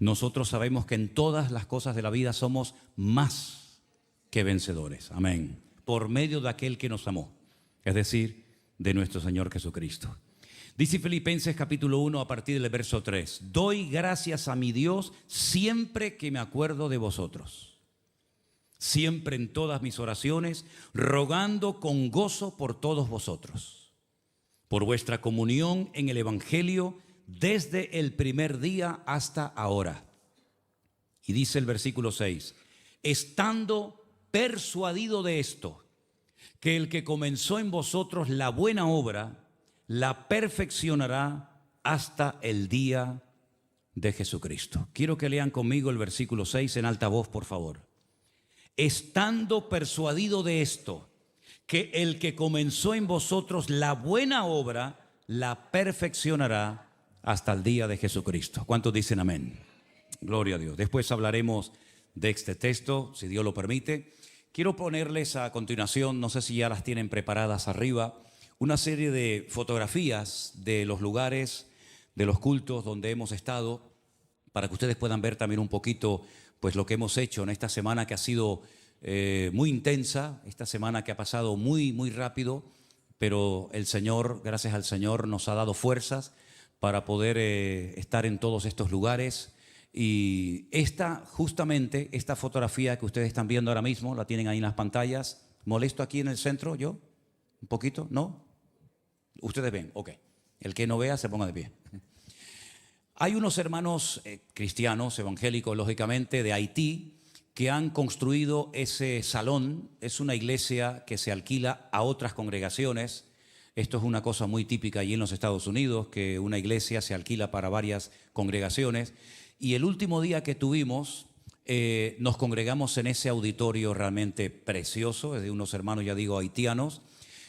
nosotros sabemos que en todas las cosas de la vida somos más que vencedores. Amén. Por medio de aquel que nos amó, es decir, de nuestro Señor Jesucristo. Dice Filipenses capítulo 1 a partir del verso 3. Doy gracias a mi Dios siempre que me acuerdo de vosotros. Siempre en todas mis oraciones, rogando con gozo por todos vosotros, por vuestra comunión en el Evangelio desde el primer día hasta ahora. Y dice el versículo 6, estando persuadido de esto, que el que comenzó en vosotros la buena obra, la perfeccionará hasta el día de Jesucristo. Quiero que lean conmigo el versículo 6 en alta voz, por favor. Estando persuadido de esto, que el que comenzó en vosotros la buena obra, la perfeccionará hasta el día de Jesucristo. ¿Cuántos dicen amén? Gloria a Dios. Después hablaremos de este texto, si Dios lo permite. Quiero ponerles a continuación, no sé si ya las tienen preparadas arriba, una serie de fotografías de los lugares, de los cultos donde hemos estado, para que ustedes puedan ver también un poquito pues lo que hemos hecho en esta semana que ha sido muy intensa, esta semana que ha pasado muy rápido, pero el Señor, gracias al Señor, nos ha dado fuerzas para poder estar en todos estos lugares. Y justamente esta fotografía que ustedes están viendo ahora mismo, la tienen ahí en las pantallas. ¿Molesto aquí en el centro yo? ¿Un poquito? ¿No? Ustedes ven, ok. El que no vea se ponga de pie. Hay unos hermanos cristianos, evangélicos, lógicamente, de Haití, que han construido ese salón. Es una iglesia que se alquila a otras congregaciones. Esto es una cosa muy típica allí en los Estados Unidos, que una iglesia se alquila para varias congregaciones. Y el último día que tuvimos, nos congregamos en ese auditorio realmente precioso, es de unos hermanos, ya digo, haitianos,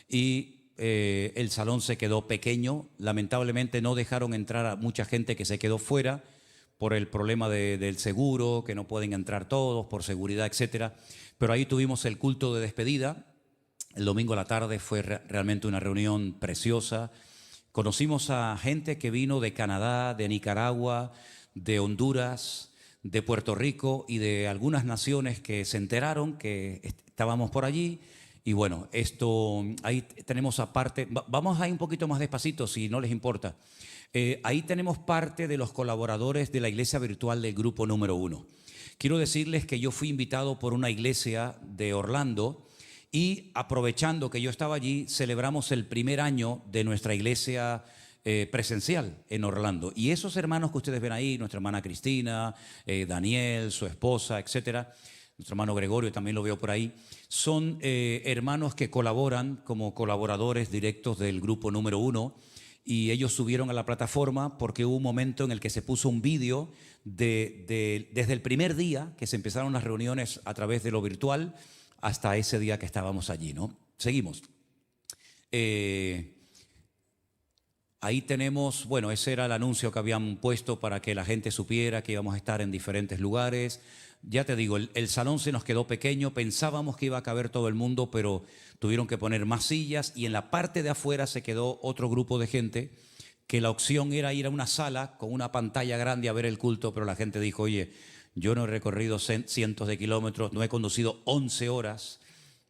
y el salón se quedó pequeño. Lamentablemente no dejaron entrar a mucha gente que se quedó fuera por el problema del seguro, que no pueden entrar todos por seguridad, etcétera. Pero ahí tuvimos el culto de despedida. El domingo a la tarde fue realmente una reunión preciosa. Conocimos a gente que vino de Canadá, de Nicaragua, de Honduras, de Puerto Rico y de algunas naciones que se enteraron que estábamos por allí. Y bueno, ahí tenemos aparte, vamos a ir un poquito más despacito si no les importa. Ahí tenemos parte de los colaboradores de la iglesia virtual del grupo número 1. Quiero decirles que yo fui invitado por una iglesia de Orlando y aprovechando que yo estaba allí, celebramos el primer año de nuestra iglesia presencial en Orlando. Y esos hermanos que ustedes ven ahí, nuestra hermana Cristina, Daniel, su esposa, etcétera, nuestro hermano Gregorio también lo veo por ahí, son hermanos que colaboran como colaboradores directos del grupo número 1, y ellos subieron a la plataforma porque hubo un momento en el que se puso un vídeo desde el primer día que se empezaron las reuniones a través de lo virtual hasta ese día que estábamos allí, ¿no? Seguimos. Ahí tenemos, bueno, ese era el anuncio que habían puesto para que la gente supiera que íbamos a estar en diferentes lugares. Ya te digo, el salón se nos quedó pequeño, pensábamos que iba a caber todo el mundo, pero tuvieron que poner más sillas, y en la parte de afuera se quedó otro grupo de gente que la opción era ir a una sala con una pantalla grande a ver el culto, pero la gente dijo, oye, yo no he recorrido cientos de kilómetros, no he conducido 11 horas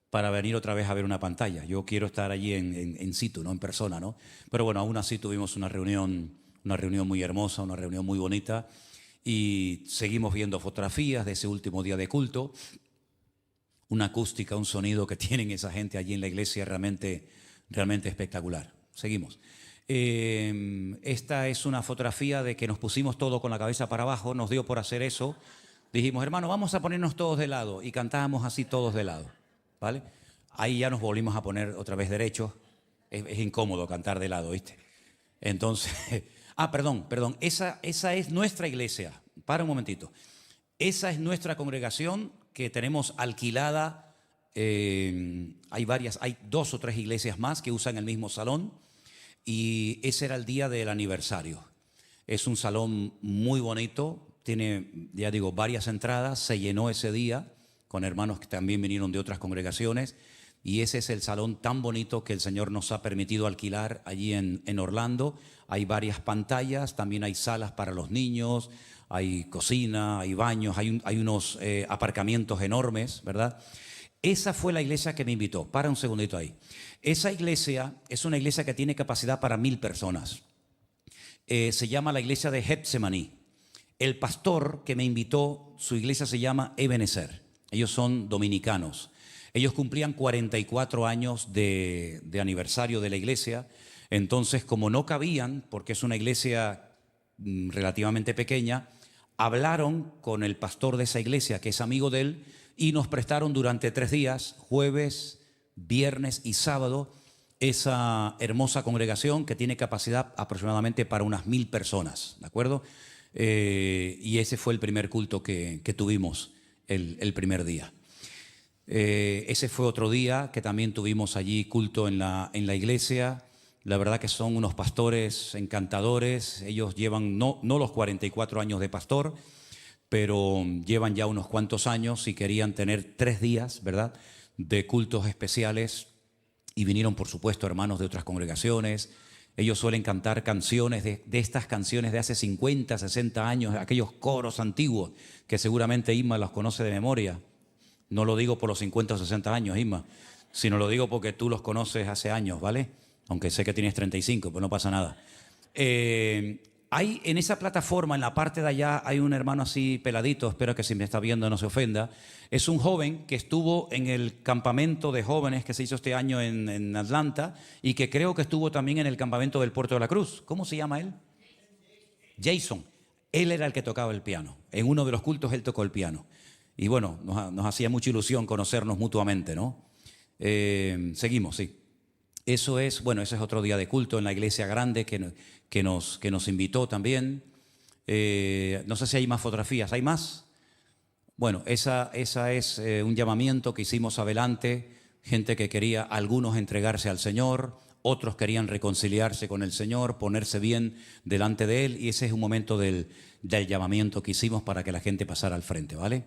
para venir otra vez a ver una pantalla. Yo quiero estar allí en situ, ¿no? En persona, ¿no? Pero bueno, aún así tuvimos una reunión muy hermosa, una reunión muy bonita, y seguimos viendo fotografías de ese último día de culto. Una acústica, un sonido que tienen esa gente allí en la iglesia realmente espectacular. Seguimos. Esta es una fotografía de que nos pusimos todos con la cabeza para abajo, nos dio por hacer eso. Dijimos, hermano, vamos a ponernos todos de lado, y cantábamos así todos de lado, ¿vale? Ahí ya nos volvimos a poner otra vez derechos. Es incómodo cantar de lado, ¿viste? Entonces, perdón, esa es nuestra iglesia. Para un momentito. Esa es nuestra congregación que tenemos alquilada. Hay 2 o 3 iglesias más que usan el mismo salón, y ese era el día del aniversario. Es un salón muy bonito, tiene, ya digo, varias entradas. Se llenó ese día con hermanos que también vinieron de otras congregaciones. y ese es el salón tan bonito que el Señor nos ha permitido alquilar allí en Orlando. Hay varias pantallas, también hay salas para los niños, hay cocina, hay baños, hay unos aparcamientos enormes, ¿verdad? Esa fue la iglesia que me invitó. Para un segundito ahí. Esa iglesia es una iglesia que tiene capacidad para 1000 personas. Se llama la iglesia de Getsemaní. El pastor que me invitó, su iglesia se llama Ebenezer. Ellos son dominicanos. Ellos cumplían 44 años de aniversario de la iglesia. Entonces, como no cabían, porque es una iglesia relativamente pequeña, hablaron con el pastor de esa iglesia, que es amigo de él, y nos prestaron durante 3 días, jueves, viernes y sábado, esa hermosa congregación que tiene capacidad aproximadamente para unas 1000 personas, ¿de acuerdo? Y ese fue el primer culto que tuvimos el primer día. Ese fue otro día que también tuvimos allí culto en la iglesia. La verdad que son unos pastores encantadores. Ellos llevan no los 44 años de pastor, pero llevan ya unos cuantos años y querían tener 3 días, ¿verdad?, de cultos especiales, y vinieron, por supuesto, hermanos de otras congregaciones. Ellos suelen cantar canciones de estas canciones de hace 50, 60 años, aquellos coros antiguos que seguramente Isma los conoce de memoria. No lo digo por los 50 o 60 años, Isma, sino lo digo porque tú los conoces hace años, ¿vale? Aunque sé que tienes 35, pues no pasa nada. Hay en esa plataforma, en la parte de allá, hay un hermano así peladito, espero que si me está viendo no se ofenda. Es un joven que estuvo en el campamento de jóvenes que se hizo este año en Atlanta, y que creo que estuvo también en el campamento del Puerto de la Cruz. ¿Cómo se llama él? Jason. Él era el que tocaba el piano. En uno de los cultos él tocó el piano. Y bueno, nos hacía mucha ilusión conocernos mutuamente, ¿no? Seguimos, sí. Eso es, bueno, ese es otro día de culto en la iglesia grande que nos invitó también. No sé si hay más fotografías, ¿hay más? Bueno, esa es un llamamiento que hicimos adelante, gente que quería, algunos entregarse al Señor, otros querían reconciliarse con el Señor, ponerse bien delante de Él, y ese es un momento del llamamiento que hicimos para que la gente pasara al frente, ¿vale?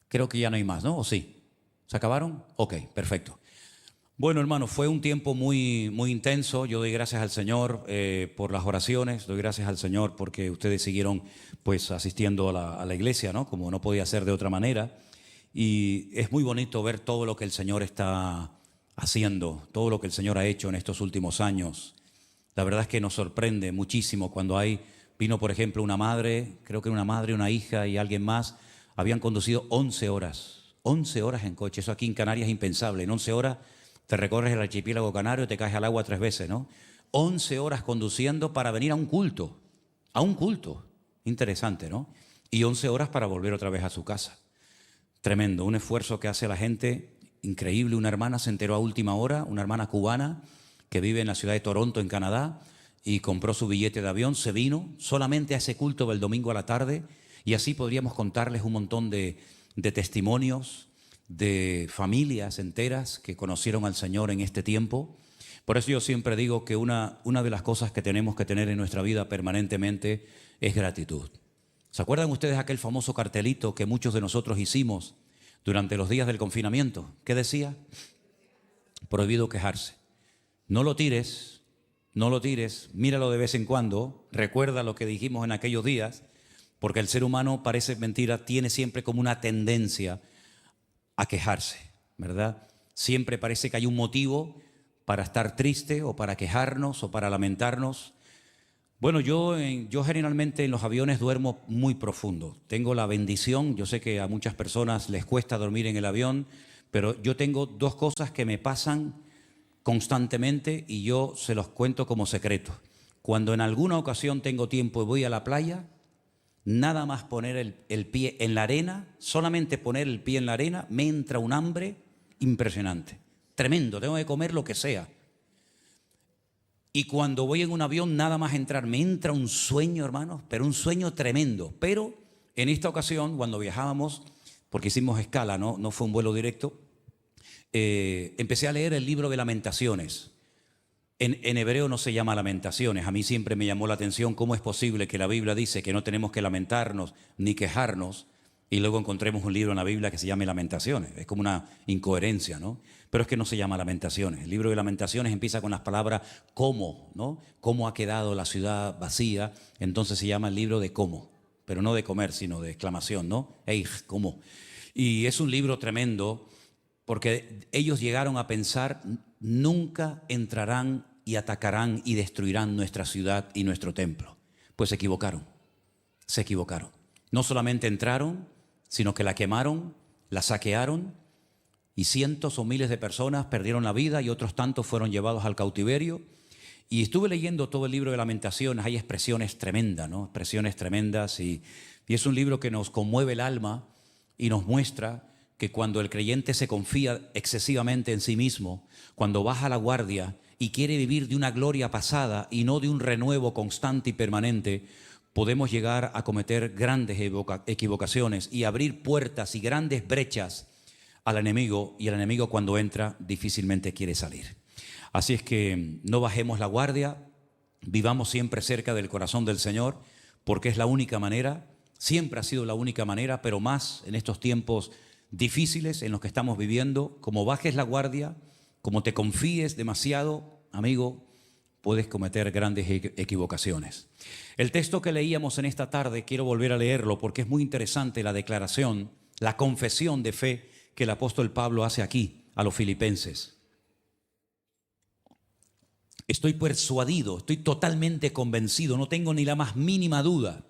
Creo que ya no hay más, ¿no? ¿O sí? ¿Se acabaron? Ok, perfecto. Bueno, hermano, fue un tiempo muy, muy intenso. Yo doy gracias al Señor por las oraciones, doy gracias al Señor porque ustedes siguieron pues asistiendo a la iglesia, ¿no? Como no podía ser de otra manera. Y es muy bonito ver todo lo que el Señor está haciendo, todo lo que el Señor ha hecho en estos últimos años. La verdad es que nos sorprende muchísimo cuando vino por ejemplo una madre, creo que una madre, una hija y alguien más, habían conducido 11 horas. 11 horas en coche, eso aquí en Canarias es impensable. En 11 horas te recorres el archipiélago canario y te caes al agua 3 veces, ¿no? 11 horas conduciendo para venir a un culto, interesante, ¿no? Y 11 horas para volver otra vez a su casa. Tremendo, un esfuerzo que hace la gente, increíble. Una hermana se enteró a última hora, una hermana cubana que vive en la ciudad de Toronto, en Canadá, y compró su billete de avión, se vino solamente a ese culto del domingo a la tarde, y así podríamos contarles un montón de testimonios de familias enteras que conocieron al Señor en este tiempo. Por eso yo siempre digo que una de las cosas que tenemos que tener en nuestra vida permanentemente es gratitud. ¿Se acuerdan ustedes aquel famoso cartelito que muchos de nosotros hicimos durante los días del confinamiento? ¿Qué decía? Prohibido quejarse. No lo tires, míralo de vez en cuando, recuerda lo que dijimos en aquellos días, porque el ser humano, parece mentira, tiene siempre como una tendencia a quejarse, ¿verdad? Siempre parece que hay un motivo para estar triste o para quejarnos o para lamentarnos. Bueno, yo generalmente en los aviones duermo muy profundo. Tengo la bendición, yo sé que a muchas personas les cuesta dormir en el avión, pero yo tengo 2 cosas que me pasan constantemente y yo se los cuento como secreto. Cuando en alguna ocasión tengo tiempo y voy a la playa, nada más poner el pie en la arena, solamente poner el pie en la arena, me entra un hambre impresionante, tremendo, tengo que comer lo que sea. Y cuando voy en un avión, nada más entrar, me entra un sueño, hermanos, pero un sueño tremendo. Pero en esta ocasión, cuando viajábamos, porque hicimos escala, no fue un vuelo directo, empecé a leer el libro de Lamentaciones. En hebreo no se llama Lamentaciones. A mí siempre me llamó la atención cómo es posible que la Biblia dice que no tenemos que lamentarnos ni quejarnos, y luego encontremos un libro en la Biblia que se llame Lamentaciones. Es como una incoherencia, ¿no? Pero es que no se llama Lamentaciones. El libro de Lamentaciones empieza con las palabras cómo, ¿no? Cómo ha quedado la ciudad vacía. Entonces se llama el libro de cómo, pero no de comer, sino de exclamación, ¿no? ¡Ey, cómo! Y es un libro tremendo porque ellos llegaron a pensar, nunca entrarán y atacarán y destruirán nuestra ciudad y nuestro templo. Pues se equivocaron. No solamente entraron, sino que la quemaron, la saquearon, y cientos o miles de personas perdieron la vida y otros tantos fueron llevados al cautiverio. Y estuve leyendo todo el libro de Lamentaciones, hay expresiones tremendas, ¿no? Expresiones tremendas, y es un libro que nos conmueve el alma y nos muestra que cuando el creyente se confía excesivamente en sí mismo, cuando baja la guardia y quiere vivir de una gloria pasada y no de un renuevo constante y permanente, podemos llegar a cometer grandes equivocaciones y abrir puertas y grandes brechas al enemigo, y el enemigo cuando entra difícilmente quiere salir. Así es que no bajemos la guardia, vivamos siempre cerca del corazón del Señor, porque es la única manera, siempre ha sido la única manera, pero más en estos tiempos difíciles en los que estamos viviendo. Como bajes la guardia, como te confíes demasiado, amigo, puedes cometer grandes equivocaciones. El texto que leíamos en esta tarde, quiero volver a leerlo porque es muy interesante la declaración, la confesión de fe que el apóstol Pablo hace aquí a los filipenses. Estoy persuadido, estoy totalmente convencido, no tengo ni la más mínima duda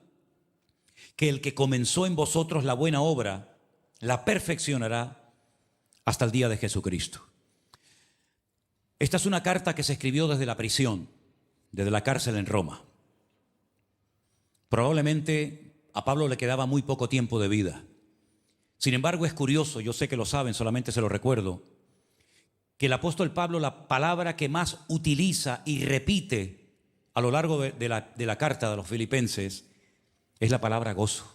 que el que comenzó en vosotros la buena obra la perfeccionará hasta el día de Jesucristo. Esta es una carta que se escribió desde la prisión, desde la cárcel en Roma. Probablemente a Pablo le quedaba muy poco tiempo de vida. Sin embargo, es curioso, yo sé que lo saben, solamente se lo recuerdo, que el apóstol Pablo, la palabra que más utiliza y repite a lo largo de la carta de los filipenses es la palabra gozo.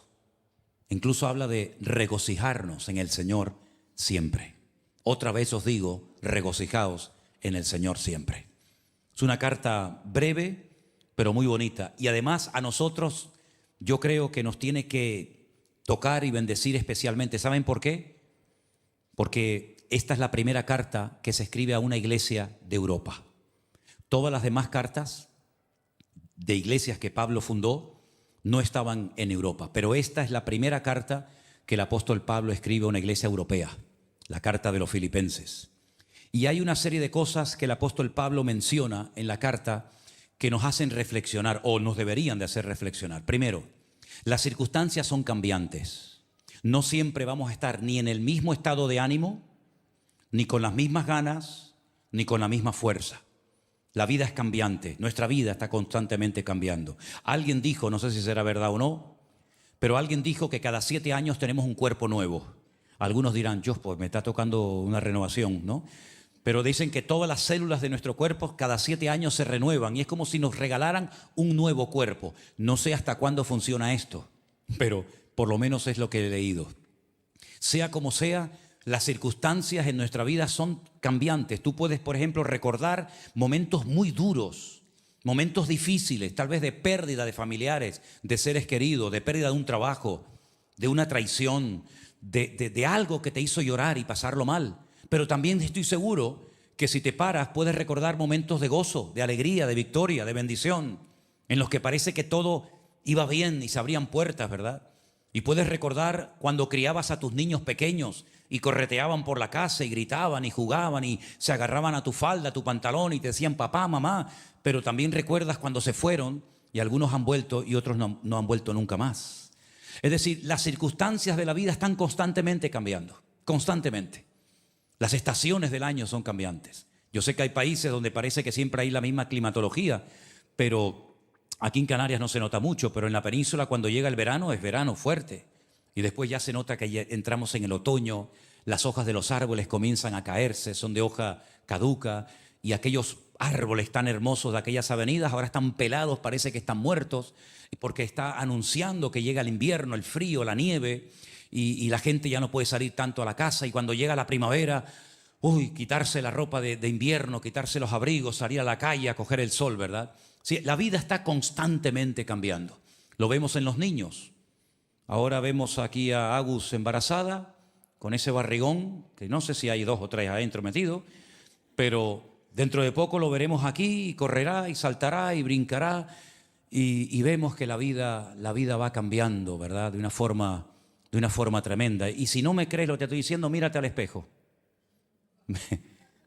Incluso habla de regocijarnos en el Señor siempre. Otra vez os digo, regocijaos en el Señor siempre. Es una carta breve, pero muy bonita. Y además a nosotros, yo creo que nos tiene que tocar y bendecir especialmente. ¿Saben por qué? Porque esta es la primera carta que se escribe a una iglesia de Europa. Todas las demás cartas de iglesias que Pablo fundó no estaban en Europa, pero esta es la primera carta que el apóstol Pablo escribe a una iglesia europea, la carta de los filipenses. Y hay una serie de cosas que el apóstol Pablo menciona en la carta que nos hacen reflexionar, o nos deberían de hacer reflexionar. Primero, las circunstancias son cambiantes. No siempre vamos a estar ni en el mismo estado de ánimo, ni con las mismas ganas, ni con la misma fuerza. La vida es cambiante, nuestra vida está constantemente cambiando. Alguien dijo, no sé si será verdad o no, pero alguien dijo que cada 7 años tenemos un cuerpo nuevo. Algunos dirán, yo pues me está tocando una renovación, ¿no? Pero dicen que todas las células de nuestro cuerpo cada 7 años se renuevan y es como si nos regalaran un nuevo cuerpo. No sé hasta cuándo funciona esto, pero por lo menos es lo que he leído. Sea como sea, las circunstancias en nuestra vida son cambiantes. Tú puedes, por ejemplo, recordar momentos muy duros, momentos difíciles, tal vez de pérdida de familiares, de seres queridos, de pérdida de un trabajo, de una traición, de algo que te hizo llorar y pasarlo mal. Pero también estoy seguro que si te paras puedes recordar momentos de gozo, de alegría, de victoria, de bendición, en los que parece que todo iba bien y se abrían puertas, ¿verdad? Y puedes recordar cuando criabas a tus niños pequeños y correteaban por la casa y gritaban y jugaban y se agarraban a tu falda, a tu pantalón y te decían papá, mamá. Pero también recuerdas cuando se fueron y algunos han vuelto y otros no han vuelto nunca más. Es decir, las circunstancias de la vida están constantemente cambiando, constantemente. Las estaciones del año son cambiantes. Yo sé que hay países donde parece que siempre hay la misma climatología, pero aquí en Canarias no se nota mucho, pero en la península cuando llega el verano es verano fuerte. Y después ya se nota que ya entramos en el otoño, las hojas de los árboles comienzan a caerse, son de hoja caduca, y aquellos árboles tan hermosos de aquellas avenidas ahora están pelados, parece que están muertos, porque está anunciando que llega el invierno, el frío, la nieve, y la gente ya no puede salir tanto a la casa, y cuando llega la primavera, quitarse la ropa de invierno, quitarse los abrigos, salir a la calle a coger el sol, ¿verdad? Sí, la vida está constantemente cambiando. Lo vemos en los niños. Ahora vemos aquí a Agus embarazada, con ese barrigón, que no sé si hay 2 o 3 adentro metidos, pero dentro de poco lo veremos aquí y correrá y saltará y brincará y vemos que la vida va cambiando, ¿verdad? De una forma tremenda. Y si no me crees lo que te estoy diciendo, mírate al espejo.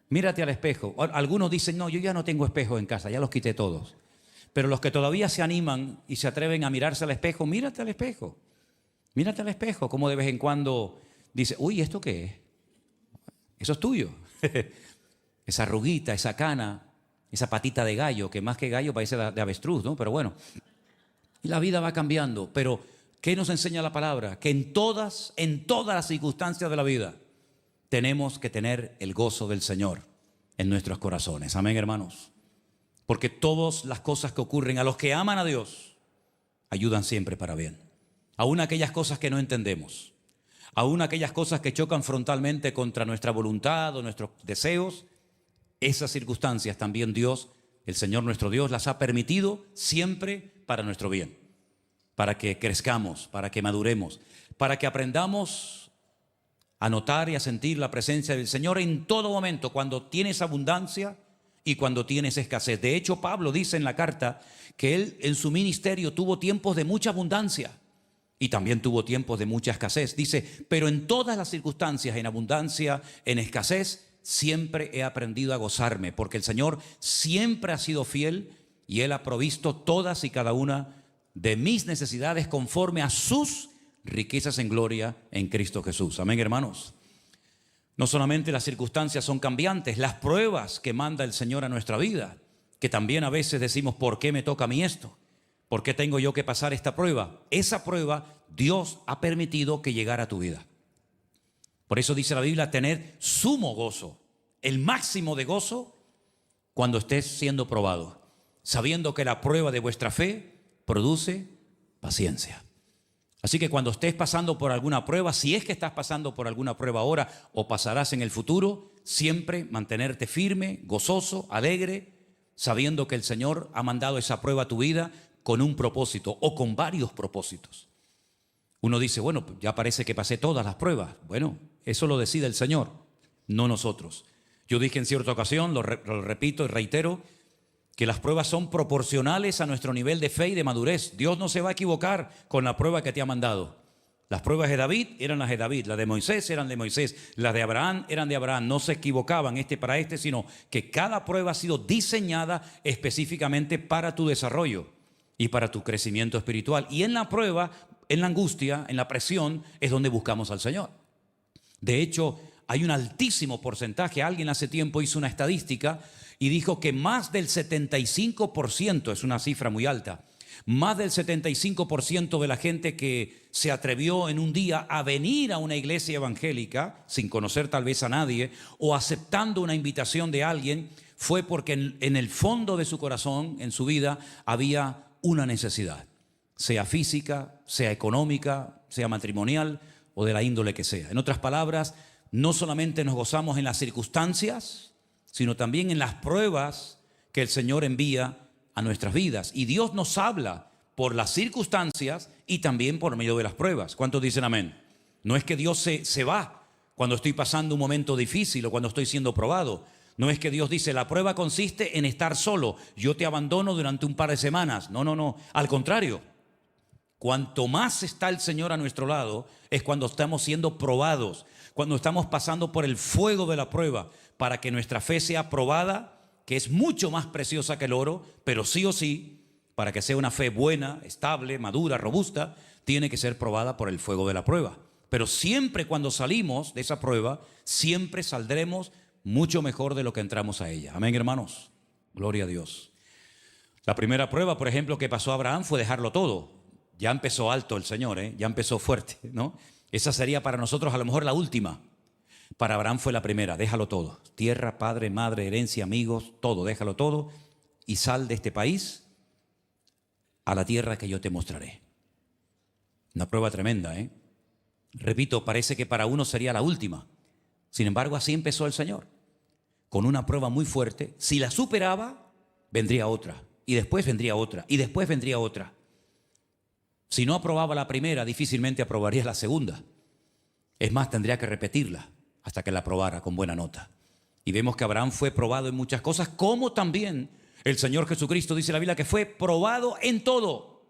Mírate al espejo. Algunos dicen, no, yo ya no tengo espejos en casa, ya los quité todos. Pero los que todavía se animan y se atreven a mirarse al espejo, mírate al espejo. Mírate al espejo, como de vez en cuando dice, uy, ¿esto qué es? Eso es tuyo. Esa arruguita, esa cana, esa patita de gallo, que más que gallo parece de avestruz, ¿no? Pero bueno, y la vida va cambiando. Pero, ¿qué nos enseña la palabra? Que en todas las circunstancias de la vida, tenemos que tener el gozo del Señor en nuestros corazones. Amén, hermanos. Porque todas las cosas que ocurren a los que aman a Dios ayudan siempre para bien. Aún aquellas cosas que no entendemos, aún aquellas cosas que chocan frontalmente contra nuestra voluntad o nuestros deseos, esas circunstancias también Dios, el Señor nuestro Dios, las ha permitido siempre para nuestro bien, para que crezcamos, para que maduremos, para que aprendamos a notar y a sentir la presencia del Señor en todo momento, cuando tienes abundancia y cuando tienes escasez. De hecho, Pablo dice en la carta que él en su ministerio tuvo tiempos de mucha abundancia y también tuvo tiempos de mucha escasez. Dice, pero en todas las circunstancias, en abundancia, en escasez, siempre he aprendido a gozarme, porque el Señor siempre ha sido fiel y Él ha provisto todas y cada una de mis necesidades conforme a sus riquezas en gloria en Cristo Jesús. Amén, hermanos. No solamente las circunstancias son cambiantes, las pruebas que manda el Señor a nuestra vida, que también a veces decimos, ¿por qué me toca a mí esto? ¿Por qué tengo yo que pasar esta prueba? Esa prueba Dios ha permitido que llegara a tu vida. Por eso dice la Biblia, tener sumo gozo, el máximo de gozo cuando estés siendo probado, sabiendo que la prueba de vuestra fe produce paciencia. Así que cuando estés pasando por alguna prueba, si es que estás pasando por alguna prueba ahora o pasarás en el futuro, siempre mantenerte firme, gozoso, alegre, sabiendo que el Señor ha mandado esa prueba a tu vida con un propósito o con varios propósitos. Uno dice, bueno, ya parece que pasé todas las pruebas. Bueno, eso lo decide el Señor, no nosotros. Yo dije en cierta ocasión, lo repito y reitero, que las pruebas son proporcionales a nuestro nivel de fe y de madurez. Dios no se va a equivocar con la prueba que te ha mandado. Las pruebas de David eran las de David, las de Moisés eran de Moisés, las de Abraham eran de Abraham. No se equivocaban para este, sino que cada prueba ha sido diseñada específicamente para tu desarrollo y para tu crecimiento espiritual. Y en la prueba, en la angustia, en la presión, es donde buscamos al Señor. De hecho, hay un altísimo porcentaje. Alguien hace tiempo hizo una estadística y dijo que más del 75%, es una cifra muy alta, más del 75% de la gente que se atrevió en un día a venir a una iglesia evangélica, sin conocer tal vez a nadie, o aceptando una invitación de alguien, fue porque en el fondo de su corazón, en su vida, había una necesidad, sea física, sea económica, sea matrimonial o de la índole que sea. En otras palabras, no solamente nos gozamos en las circunstancias, sino también en las pruebas que el Señor envía a nuestras vidas. Y Dios nos habla por las circunstancias y también por medio de las pruebas. ¿Cuántos dicen amén? No es que Dios se va cuando estoy pasando un momento difícil o cuando estoy siendo probado. No es que Dios dice, la prueba consiste en estar solo, yo te abandono durante un par de semanas. No. Al contrario, cuanto más está el Señor a nuestro lado, es cuando estamos siendo probados, cuando estamos pasando por el fuego de la prueba, para que nuestra fe sea probada, que es mucho más preciosa que el oro, pero sí o sí, para que sea una fe buena, estable, madura, robusta, tiene que ser probada por el fuego de la prueba. Pero siempre cuando salimos de esa prueba, siempre saldremos mucho mejor de lo que entramos a ella. Amén, hermanos. Gloria a Dios. La primera prueba, por ejemplo, que pasó a Abraham fue dejarlo todo. Ya empezó alto el Señor, ya empezó fuerte, ¿no? Esa sería para nosotros a lo mejor la última. Para Abraham fue la primera, déjalo todo. Tierra, padre, madre, herencia, amigos, todo, déjalo todo y sal de este país a la tierra que yo te mostraré. Una prueba tremenda, Repito, parece que para uno sería la última. Sin embargo, así empezó el Señor, con una prueba muy fuerte. Si la superaba, vendría otra, y después vendría otra, y después vendría otra. Si no aprobaba la primera, difícilmente aprobaría la segunda. Es más, tendría que repetirla hasta que la aprobara con buena nota. Y vemos que Abraham fue probado en muchas cosas, como también el Señor Jesucristo, dice la Biblia, que fue probado en todo.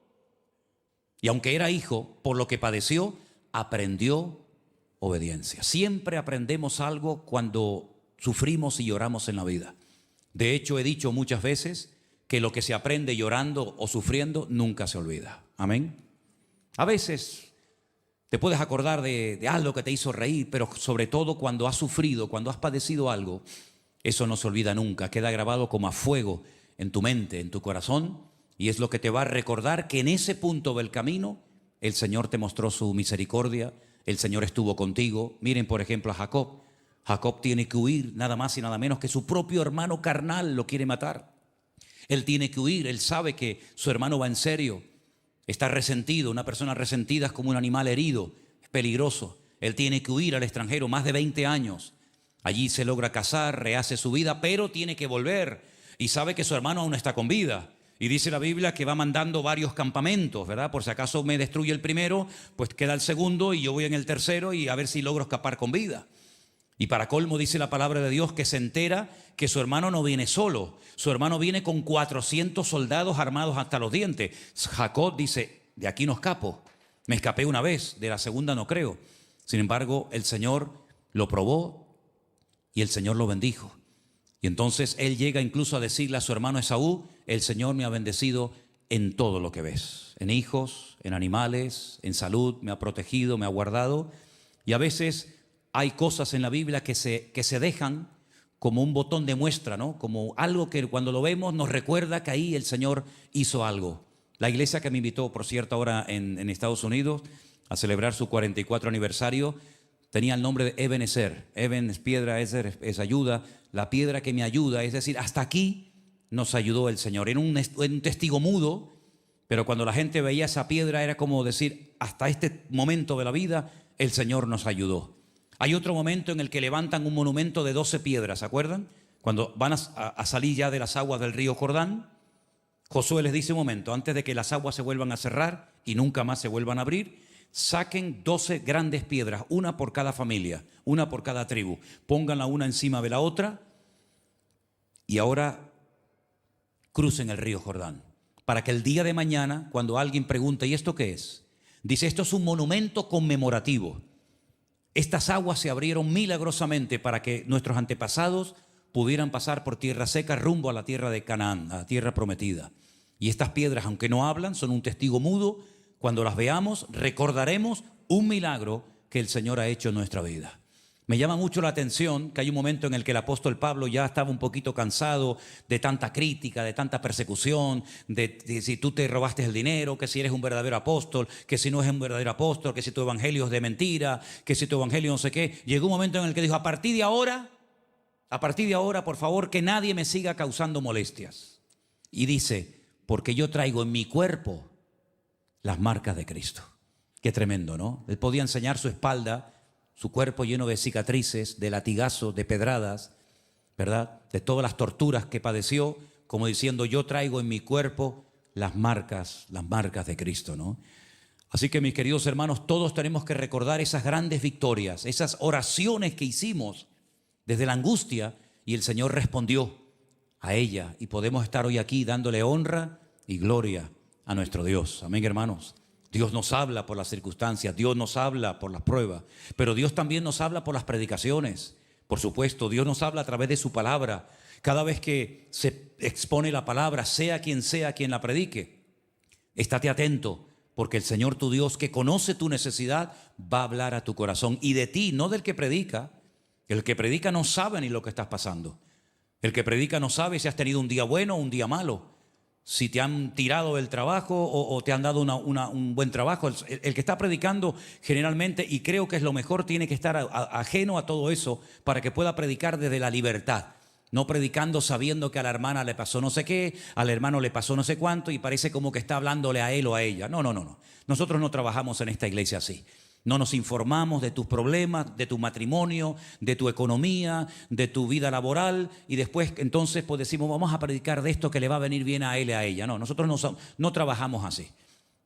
Y aunque era hijo, por lo que padeció, aprendió obediencia. Siempre aprendemos algo cuando sufrimos y lloramos en la vida. De hecho, he dicho muchas veces que lo que se aprende llorando o sufriendo nunca se olvida. Amén. A veces te puedes acordar de algo que te hizo reír, pero sobre todo cuando has sufrido, cuando has padecido algo, eso no se olvida nunca. Queda grabado como a fuego en tu mente, en tu corazón, y es lo que te va a recordar que en ese punto del camino el Señor te mostró su misericordia, el Señor estuvo contigo. Miren, por ejemplo, a Jacob. Jacob tiene que huir, nada más y nada menos que su propio hermano carnal lo quiere matar. Él tiene que huir, él sabe que su hermano va en serio, está resentido. Una persona resentida es como un animal herido, es peligroso. Él tiene que huir al extranjero, más de 20 años. Allí se logra casar, rehace su vida, pero tiene que volver y sabe que su hermano aún está con vida. Y dice la Biblia que va mandando varios campamentos, ¿verdad? Por si acaso me destruye el primero, pues queda el segundo y yo voy en el tercero y a ver si logro escapar con vida. Y para colmo dice la palabra de Dios que se entera que su hermano no viene solo. Su hermano viene con 400 soldados armados hasta los dientes. Jacob dice, de aquí no escapo. Me escapé una vez, de la segunda no creo. Sin embargo, el Señor lo probó y el Señor lo bendijo. Y entonces él llega incluso a decirle a su hermano Esaú, el Señor me ha bendecido en todo lo que ves. En hijos, en animales, en salud, me ha protegido, me ha guardado. Y a veces hay cosas en la Biblia que se dejan como un botón de muestra, ¿no? Como algo que cuando lo vemos nos recuerda que ahí el Señor hizo algo. La iglesia que me invitó, por cierto, ahora en Estados Unidos a celebrar su 44 aniversario, tenía el nombre de Ebenezer. Eben es piedra, Ezer es ayuda, la piedra que me ayuda. Es decir, hasta aquí nos ayudó el Señor. Era un testigo mudo, pero cuando la gente veía esa piedra era como decir, hasta este momento de la vida el Señor nos ayudó. Hay otro momento en el que levantan un monumento de 12 piedras, ¿se acuerdan? Cuando van a salir ya de las aguas del río Jordán, Josué les dice un momento, antes de que las aguas se vuelvan a cerrar y nunca más se vuelvan a abrir, saquen 12 grandes piedras, una por cada familia, una por cada tribu, pónganla una encima de la otra y ahora crucen el río Jordán, para que el día de mañana, cuando alguien pregunte, ¿y esto qué es? Dice, esto es un monumento conmemorativo. Estas aguas se abrieron milagrosamente para que nuestros antepasados pudieran pasar por tierra seca rumbo a la tierra de Canaán, a la tierra prometida. Y estas piedras, aunque no hablan, son un testigo mudo. Cuando las veamos, recordaremos un milagro que el Señor ha hecho en nuestra vida. Me llama mucho la atención que hay un momento en el que el apóstol Pablo ya estaba un poquito cansado de tanta crítica, de tanta persecución, de si tú te robaste el dinero, que si eres un verdadero apóstol, que si no es un verdadero apóstol, que si tu evangelio es de mentira, que si tu evangelio no sé qué. Llegó un momento en el que dijo, a partir de ahora, por favor, que nadie me siga causando molestias. Y dice, porque yo traigo en mi cuerpo las marcas de Cristo. Qué tremendo, ¿no? Él podía enseñar su espalda, su cuerpo lleno de cicatrices, de latigazos, de pedradas, ¿verdad? De todas las torturas que padeció, como diciendo, yo traigo en mi cuerpo las marcas de Cristo, ¿no? Así que mis queridos hermanos, todos tenemos que recordar esas grandes victorias, esas oraciones que hicimos desde la angustia y el Señor respondió a ella y podemos estar hoy aquí dándole honra y gloria a nuestro Dios. Amén, hermanos. Dios nos habla por las circunstancias, Dios nos habla por las pruebas, pero Dios también nos habla por las predicaciones. Por supuesto, Dios nos habla a través de su palabra. Cada vez que se expone la palabra, sea quien la predique, estate atento, porque el Señor tu Dios, que conoce tu necesidad, va a hablar a tu corazón y de ti, no del que predica. El que predica no sabe ni lo que estás pasando. El que predica no sabe si has tenido un día bueno o un día malo, si te han tirado del trabajo o te han dado un buen trabajo. El que está predicando generalmente, y creo que es lo mejor, tiene que estar ajeno a todo eso para que pueda predicar desde la libertad. No predicando sabiendo que a la hermana le pasó no sé qué, al hermano le pasó no sé cuánto y parece como que está hablándole a él o a ella. No. Nosotros no trabajamos en esta iglesia así. No nos informamos de tus problemas, de tu matrimonio, de tu economía, de tu vida laboral y después entonces pues decimos vamos a predicar de esto que le va a venir bien a él y a ella. No, nosotros no trabajamos así.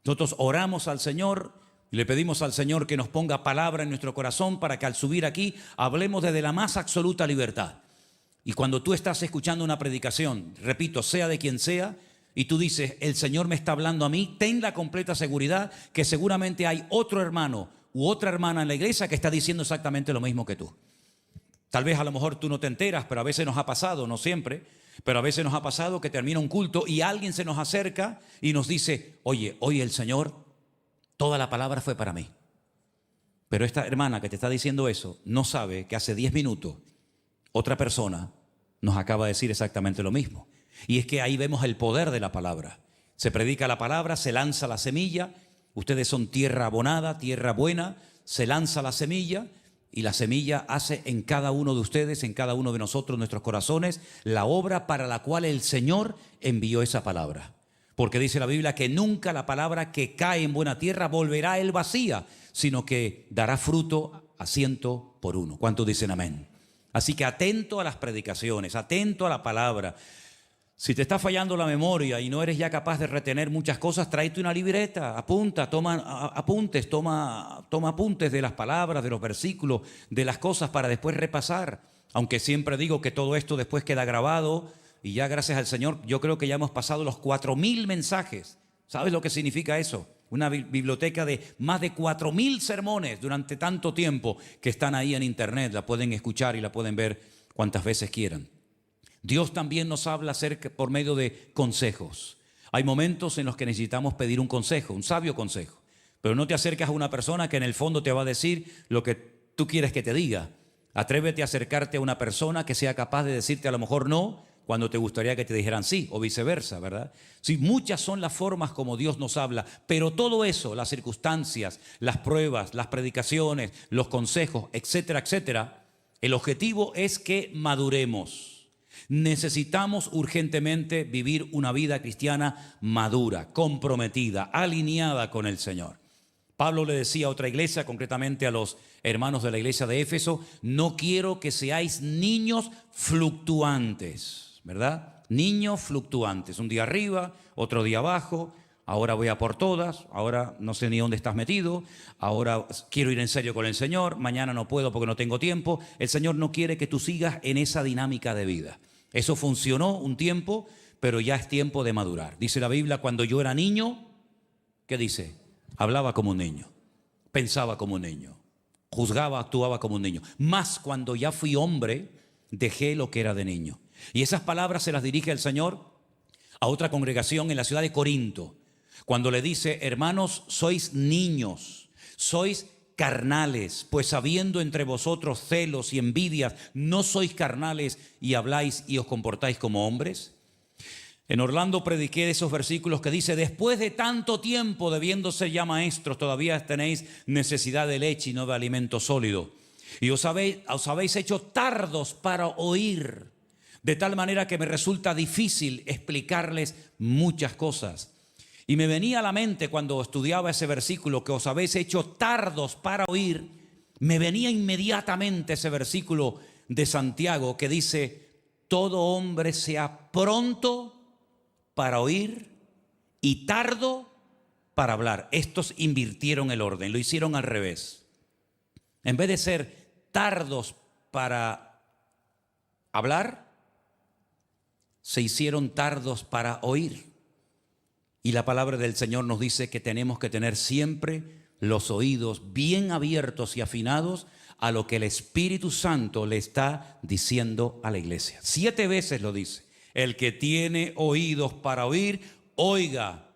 Nosotros oramos al Señor y le pedimos al Señor que nos ponga palabra en nuestro corazón para que al subir aquí hablemos desde la más absoluta libertad. Y cuando tú estás escuchando una predicación, repito, sea de quien sea, y tú dices, el Señor me está hablando a mí, ten la completa seguridad que seguramente hay otro hermano u otra hermana en la iglesia que está diciendo exactamente lo mismo que tú. Tal vez a lo mejor tú no te enteras, pero a veces nos ha pasado, no siempre, pero a veces nos ha pasado que termina un culto y alguien se nos acerca y nos dice, oye, hoy el Señor, toda la palabra fue para mí. Pero esta hermana que te está diciendo eso no sabe que hace 10 minutos otra persona nos acaba de decir exactamente lo mismo. Y es que ahí vemos el poder de la palabra. Se predica la palabra, se lanza la semilla. Ustedes son tierra abonada, tierra buena. Se lanza la semilla y la semilla hace en cada uno de ustedes, en cada uno de nosotros, nuestros corazones, la obra para la cual el Señor envió esa palabra. Porque dice la Biblia que nunca la palabra que cae en buena tierra volverá a él vacía, sino que dará fruto a 100 por 1. ¿Cuántos dicen amén? Así que atento a las predicaciones, atento a la palabra. Si te está fallando la memoria y no eres ya capaz de retener muchas cosas, tráete una libreta, apunta, toma apuntes, toma apuntes de las palabras, de los versículos, de las cosas para después repasar. Aunque siempre digo que todo esto después queda grabado y ya gracias al Señor, yo creo que ya hemos pasado los 4,000 mensajes. ¿Sabes lo que significa eso? Una biblioteca de más de 4,000 sermones durante tanto tiempo que están ahí en internet. La pueden escuchar y la pueden ver cuantas veces quieran. Dios también nos habla acerca por medio de consejos. Hay momentos en los que necesitamos pedir un consejo, un sabio consejo. Pero no te acercas a una persona que en el fondo te va a decir lo que tú quieres que te diga. Atrévete a acercarte a una persona que sea capaz de decirte a lo mejor no, cuando te gustaría que te dijeran sí, o viceversa, ¿verdad? Sí, muchas son las formas como Dios nos habla, pero todo eso, las circunstancias, las pruebas, las predicaciones, los consejos, etcétera, etcétera, el objetivo es que maduremos. Necesitamos urgentemente vivir una vida cristiana madura, comprometida, alineada con el Señor. Pablo le decía a otra iglesia, concretamente a los hermanos de la iglesia de Éfeso, no quiero que seáis niños fluctuantes, ¿verdad? Niños fluctuantes, un día arriba, otro día abajo, ahora voy a por todas, ahora no sé ni dónde estás metido, ahora quiero ir en serio con el Señor, mañana no puedo porque no tengo tiempo. El Señor no quiere que tú sigas en esa dinámica de vida. Eso funcionó un tiempo, pero ya es tiempo de madurar. Dice la Biblia, cuando yo era niño, ¿qué dice? Hablaba como un niño, pensaba como un niño, juzgaba, actuaba como un niño. Mas cuando ya fui hombre, dejé lo que era de niño. Y esas palabras se las dirige el Señor a otra congregación en la ciudad de Corinto, cuando le dice, hermanos, sois niños, sois carnales, pues habiendo entre vosotros celos y envidias, ¿no sois carnales y habláis y os comportáis como hombres? En Orlando prediqué de esos versículos que dice, después de tanto tiempo debiendo ser ya maestros, todavía tenéis necesidad de leche y no de alimento sólido. Y os habéis hecho tardos para oír, de tal manera que me resulta difícil explicarles muchas cosas. Y me venía a la mente cuando estudiaba ese versículo, que os habéis hecho tardos para oír, me venía inmediatamente ese versículo de Santiago que dice, todo hombre sea pronto para oír y tardo para hablar. Estos invirtieron el orden, lo hicieron al revés. En vez de ser tardos para hablar, se hicieron tardos para oír. Y la palabra del Señor nos dice que tenemos que tener siempre los oídos bien abiertos y afinados a lo que el Espíritu Santo le está diciendo a la iglesia. 7 veces lo dice. El que tiene oídos para oír, oiga,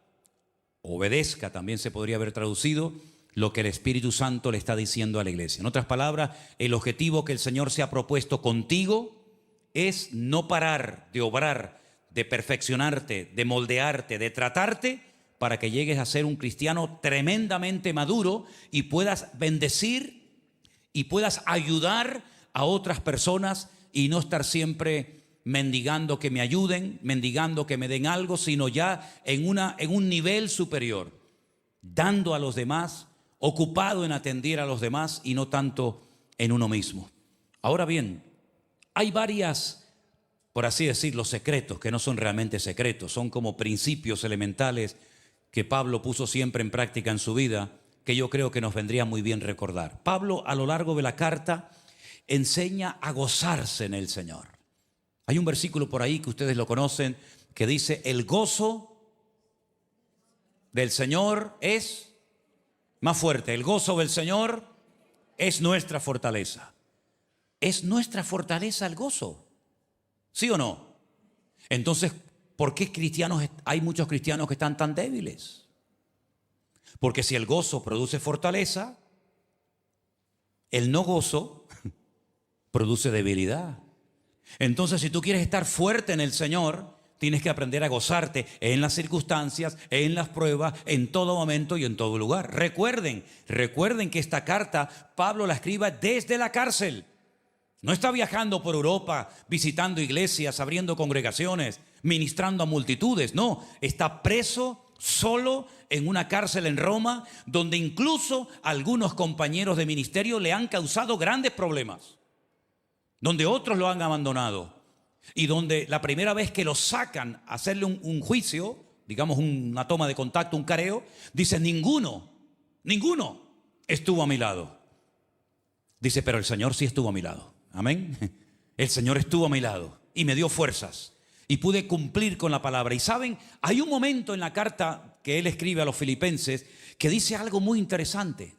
obedezca, también se podría haber traducido, lo que el Espíritu Santo le está diciendo a la iglesia. En otras palabras, el objetivo que el Señor se ha propuesto contigo es no parar de obrar, de perfeccionarte, de moldearte, de tratarte para que llegues a ser un cristiano tremendamente maduro y puedas bendecir y puedas ayudar a otras personas y no estar siempre mendigando que me ayuden, mendigando que me den algo, sino ya en un nivel superior, dando a los demás, ocupado en atender a los demás y no tanto en uno mismo. Ahora bien, hay varias, por así decirlo, secretos que no son realmente secretos, son como principios elementales que Pablo puso siempre en práctica en su vida, que yo creo que nos vendría muy bien recordar. Pablo, a lo largo de la carta, enseña a gozarse en el Señor. Hay un versículo por ahí que ustedes lo conocen, que dice: el gozo del Señor es más fuerte. El gozo del Señor es nuestra fortaleza. ¿Es nuestra fortaleza el gozo? ¿Sí o no? Entonces, ¿por qué hay muchos cristianos que están tan débiles? Porque si el gozo produce fortaleza, el no gozo produce debilidad. Entonces, si tú quieres estar fuerte en el Señor, tienes que aprender a gozarte en las circunstancias, en las pruebas, en todo momento y en todo lugar. Recuerden que esta carta Pablo la escribe desde la cárcel. No está viajando por Europa, visitando iglesias, abriendo congregaciones, ministrando a multitudes. No, está preso solo en una cárcel en Roma, donde incluso algunos compañeros de ministerio le han causado grandes problemas, donde otros lo han abandonado y donde la primera vez que lo sacan a hacerle un juicio, digamos una toma de contacto, un careo, dice: ninguno estuvo a mi lado. Dice: pero el Señor sí estuvo a mi lado. Amén. El Señor estuvo a mi lado y me dio fuerzas y pude cumplir con la palabra. Y saben, hay un momento en la carta que él escribe a los filipenses que dice algo muy interesante.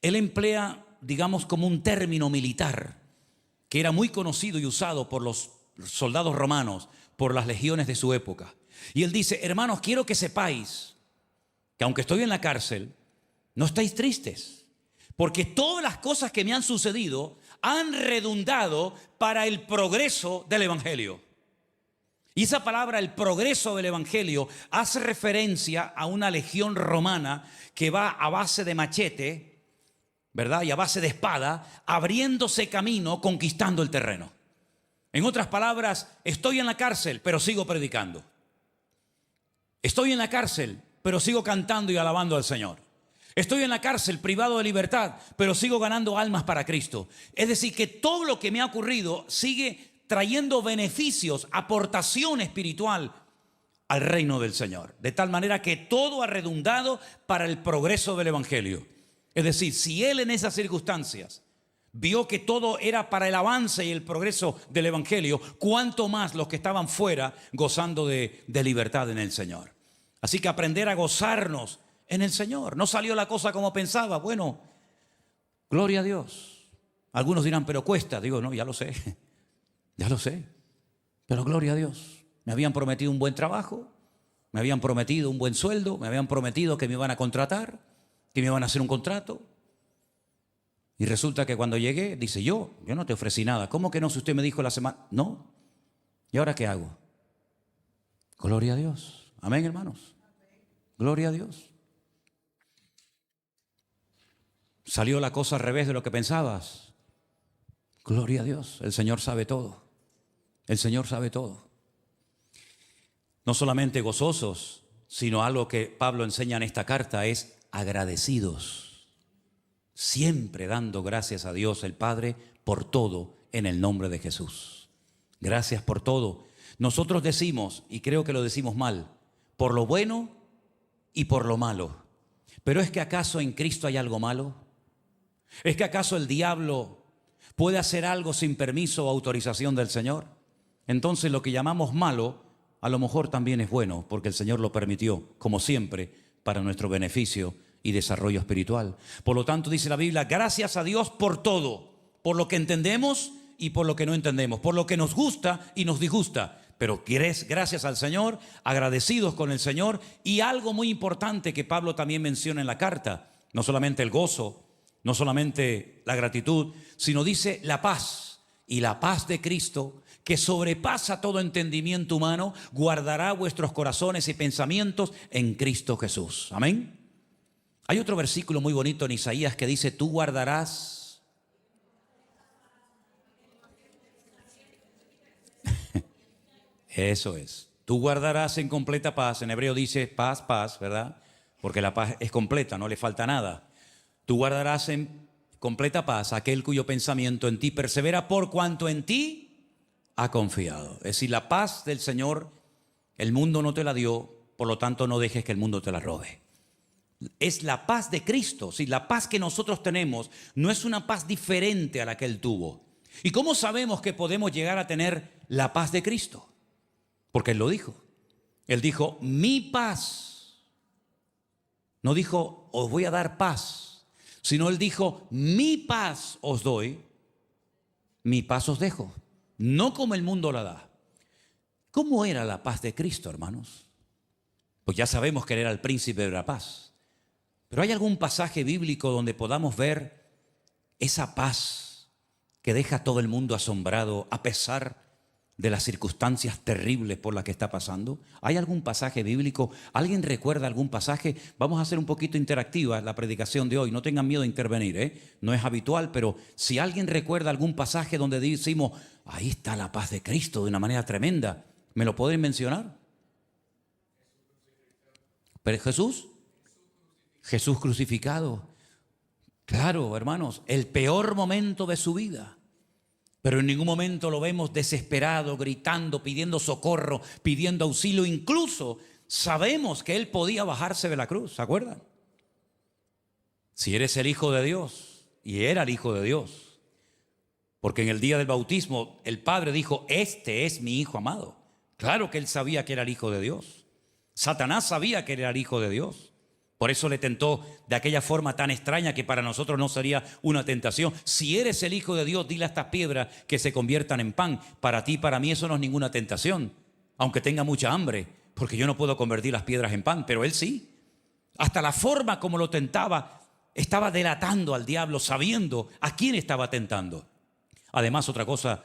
Él emplea, digamos, como un término militar que era muy conocido y usado por los soldados romanos, por las legiones de su época. Y él dice: hermanos, quiero que sepáis que aunque estoy en la cárcel, no estáis tristes, porque todas las cosas que me han sucedido han redundado para el progreso del Evangelio. Y esa palabra, el progreso del Evangelio, hace referencia a una legión romana que va a base de machete, ¿verdad? Y a base de espada, abriéndose camino, conquistando el terreno. En otras palabras, estoy en la cárcel, pero sigo predicando. Estoy en la cárcel, pero sigo cantando y alabando al Señor. Estoy en la cárcel, privado de libertad, pero sigo ganando almas para Cristo. Es decir, que todo lo que me ha ocurrido sigue trayendo beneficios, aportación espiritual al reino del Señor. De tal manera que todo ha redundado para el progreso del Evangelio. Es decir, si él en esas circunstancias vio que todo era para el avance y el progreso del Evangelio, cuánto más los que estaban fuera gozando de libertad en el Señor. Así que aprender a gozarnos en el Señor. No salió la cosa como pensaba. Bueno, gloria a Dios. Algunos dirán: pero cuesta. Digo: no, ya lo sé. Ya lo sé. Pero gloria a Dios. Me habían prometido un buen trabajo, me habían prometido un buen sueldo, me habían prometido que me iban a contratar, que me iban a hacer un contrato. Y resulta que cuando llegué, dice: yo no te ofrecí nada. ¿Cómo que no? Si usted me dijo la semana. No. ¿Y ahora qué hago? Gloria a Dios. Amén, hermanos. Gloria a Dios. ¿Salió la cosa al revés de lo que pensabas? Gloria a Dios. El Señor sabe todo. El Señor sabe todo. No solamente gozosos, sino algo que Pablo enseña en esta carta es agradecidos. Siempre dando gracias a Dios el Padre por todo en el nombre de Jesús. Gracias por todo. Nosotros decimos, y creo que lo decimos mal, por lo bueno y por lo malo. Pero ¿es que acaso en Cristo hay algo malo? ¿Es que acaso el diablo puede hacer algo sin permiso o autorización del Señor? Entonces lo que llamamos malo a lo mejor también es bueno, porque el Señor lo permitió, como siempre, para nuestro beneficio y desarrollo espiritual. Por lo tanto, dice la Biblia: gracias a Dios por todo, por lo que entendemos y por lo que no entendemos, por lo que nos gusta y nos disgusta. Pero gracias al Señor, agradecidos con el Señor. Y algo muy importante que Pablo también menciona en la carta: no solamente el gozo, no solamente la gratitud, sino dice la paz. Y la paz de Cristo, que sobrepasa todo entendimiento humano, guardará vuestros corazones y pensamientos en Cristo Jesús. Amén. Hay otro versículo muy bonito en Isaías que dice: tú guardarás. Eso es. Tú guardarás en completa paz. En hebreo dice paz, paz, ¿verdad? Porque la paz es completa, no le falta nada. Tú guardarás en completa paz aquel cuyo pensamiento en ti persevera, por cuanto en ti ha confiado. Es decir, la paz del Señor el mundo no te la dio por lo tanto no dejes que el mundo te la robe. Es la paz de Cristo. Si la paz que nosotros tenemos no es una paz diferente a la que Él tuvo. ¿Y cómo sabemos que podemos llegar a tener la paz de Cristo? Porque Él lo dijo. Él dijo, mi paz. No dijo, os voy a dar paz, sino Él dijo, mi paz os doy, mi paz os dejo. No como el mundo la da. ¿Cómo era la paz de Cristo, hermanos? Pues ya sabemos que Él era el príncipe de la paz. Pero ¿hay algún pasaje bíblico donde podamos ver esa paz que deja a todo el mundo asombrado a pesar de las circunstancias terribles por las que está pasando? ¿Hay algún pasaje bíblico? ¿Alguien recuerda algún pasaje? Vamos a hacer un poquito interactiva la predicación de hoy. No tengan miedo de intervenir, ¿eh? No es habitual, pero si alguien recuerda algún pasaje donde decimos, ahí está la paz de Cristo de una manera tremenda, ¿me lo pueden mencionar? ¿Pero Jesús crucificado. Claro, hermanos, el peor momento de su vida. Pero en ningún momento lo vemos desesperado, gritando, pidiendo socorro, pidiendo auxilio. Incluso sabemos que Él podía bajarse de la cruz, ¿se acuerdan? Si eres el Hijo de Dios, y era el Hijo de Dios, porque en el día del bautismo el Padre dijo, este es mi Hijo amado. Claro que Él sabía que era el Hijo de Dios. Satanás sabía que era el Hijo de Dios. Por eso le tentó de aquella forma tan extraña que para nosotros no sería una tentación. Si eres el Hijo de Dios, dile a estas piedras que se conviertan en pan. Para ti, para mí eso no es ninguna tentación, aunque tenga mucha hambre, porque yo no puedo convertir las piedras en pan, pero Él sí. Hasta la forma como lo tentaba, estaba delatando al diablo, sabiendo a quién estaba tentando. Además, otra cosa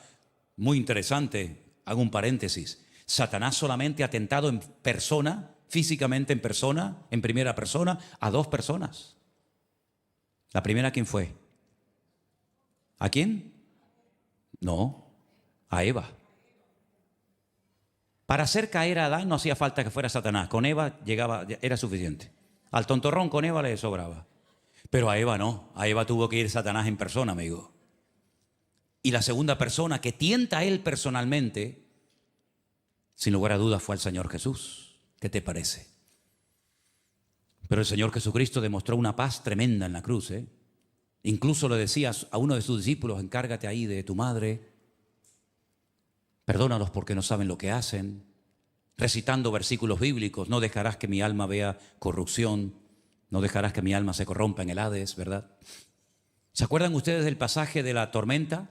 muy interesante, hago un paréntesis, Satanás solamente ha tentado en persona, físicamente en persona, en primera persona, a 2 personas. ¿La primera quién fue? ¿A quién? No, a Eva. Para hacer caer a Adán no hacía falta que fuera Satanás. Con Eva llegaba, era suficiente. Al tontorrón con Eva le sobraba. Pero a Eva no. A Eva tuvo que ir Satanás en persona, amigo. Y la segunda persona que tienta a él personalmente, sin lugar a dudas, fue el Señor Jesús. ¿Qué te parece? Pero el Señor Jesucristo demostró una paz tremenda en la cruz, ¿eh? Incluso le decía a uno de sus discípulos, encárgate ahí de tu madre, perdónalos porque no saben lo que hacen, recitando versículos bíblicos, no dejarás que mi alma vea corrupción, no dejarás que mi alma se corrompa en el Hades, ¿verdad? ¿Se acuerdan ustedes del pasaje de la tormenta?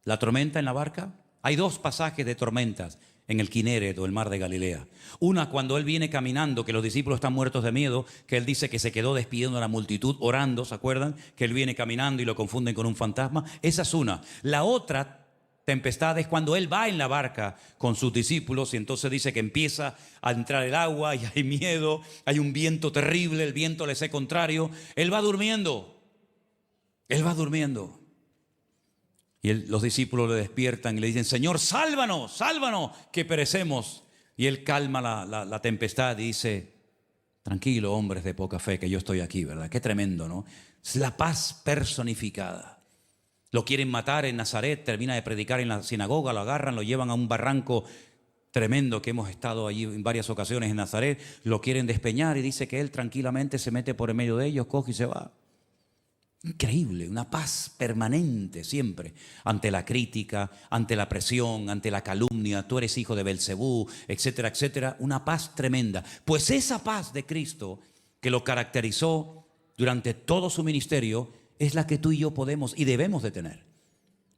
¿La tormenta en la barca? Hay 2 pasajes de tormentas en el Kineret o el mar de Galilea. Una cuando Él viene caminando, que los discípulos están muertos de miedo, que Él dice que se quedó despidiendo a la multitud, orando, ¿se acuerdan? Que Él viene caminando y lo confunden con un fantasma. Esa es una. La otra tempestad es cuando Él va en la barca con sus discípulos y entonces dice que empieza a entrar el agua y hay miedo, hay un viento terrible, el viento le es contrario. Él va durmiendo. Él va durmiendo. Y los discípulos le despiertan y le dicen, Señor, sálvanos, sálvanos, que perecemos. Y Él calma la tempestad y dice, tranquilo, hombres de poca fe, que yo estoy aquí, ¿verdad? Qué tremendo, ¿no? Es la paz personificada. Lo quieren matar en Nazaret, termina de predicar en la sinagoga, lo agarran, lo llevan a un barranco tremendo que hemos estado allí en varias ocasiones en Nazaret. Lo quieren despeñar y dice que Él tranquilamente se mete por en medio de ellos, coge y se va. Increíble, una paz permanente siempre ante la crítica, ante la presión, ante la calumnia, tú eres hijo de Belcebú, etcétera, etcétera, una paz tremenda. Pues esa paz de Cristo que lo caracterizó durante todo su ministerio es la que tú y yo podemos y debemos de tener.